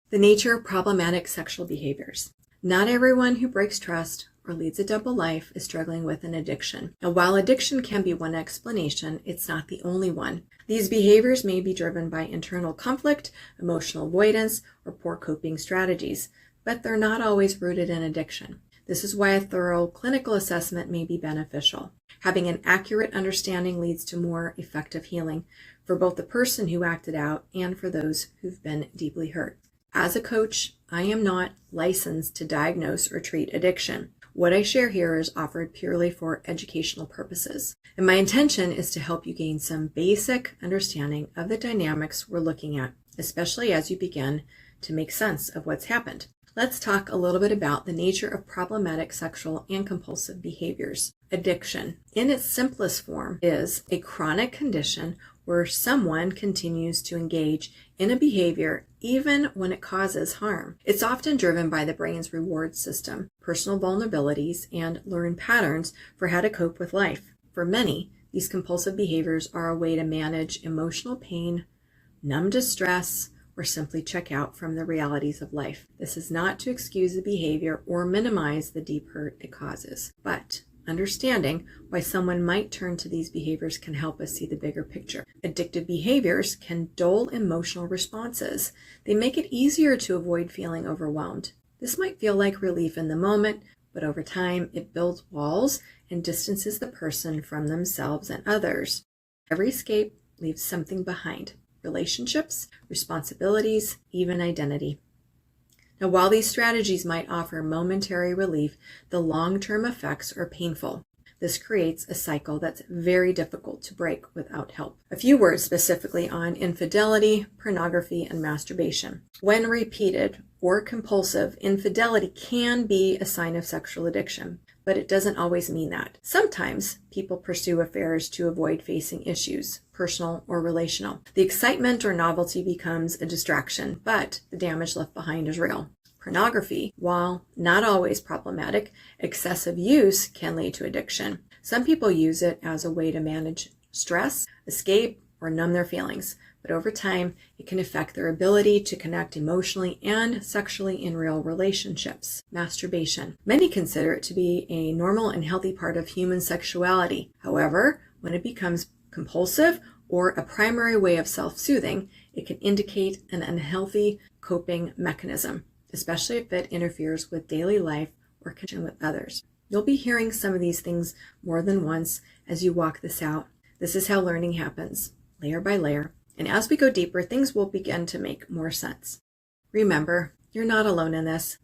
The nature of problematic sexual behaviors. Not everyone who breaks trust or leads a double life is struggling with an addiction. Now, while addiction can be one explanation, it's not the only one. These behaviors may be driven by internal conflict, emotional avoidance, or poor coping strategies, but they're not always rooted in addiction. This is why a thorough clinical assessment may be beneficial. Having an accurate understanding leads to more effective healing for both the person who acted out and for those who've been deeply hurt. As a coach, I am not licensed to diagnose or treat addiction. What I share here is offered purely for educational purposes, and my intention is to help you gain some basic understanding of the dynamics we're looking at, especially as you begin to make sense of what's happened. Let's talk a little bit about the nature of problematic sexual and compulsive behaviors. Addiction, in its simplest form, is a chronic condition where someone continues to engage in a behavior even when it causes harm. It's often driven by the brain's reward system, personal vulnerabilities, and learned patterns for how to cope with life. For many, these compulsive behaviors are a way to manage emotional pain, numb distress, or simply check out from the realities of life. This is not to excuse the behavior or minimize the deep hurt it causes, but understanding why someone might turn to these behaviors can help us see the bigger picture. Addictive behaviors can dull emotional responses. They make it easier to avoid feeling overwhelmed. This might feel like relief in the moment, but over time it builds walls and distances the person from themselves and others. Every escape leaves something behind: relationships, responsibilities, even identity. Now, while these strategies might offer momentary relief, the long-term effects are painful. This creates a cycle that's very difficult to break without help. A few words specifically on infidelity, pornography, and masturbation. When repeated or compulsive, infidelity can be a sign of sexual addiction, but it doesn't always mean that. Sometimes people pursue affairs to avoid facing issues, personal or relational. The excitement or novelty becomes a distraction, but the damage left behind is real. Pornography, while not always problematic, excessive use can lead to addiction. Some people use it as a way to manage stress, escape, or numb their feelings, but over time, it can affect their ability to connect emotionally and sexually in real relationships. Masturbation. Many consider it to be a normal and healthy part of human sexuality. However, when it becomes compulsive or a primary way of self-soothing, it can indicate an unhealthy coping mechanism, especially if it interferes with daily life or connection with others. You'll be hearing some of these things more than once as you walk this out. This is how learning happens, layer by layer. And as we go deeper, things will begin to make more sense. Remember, you're not alone in this.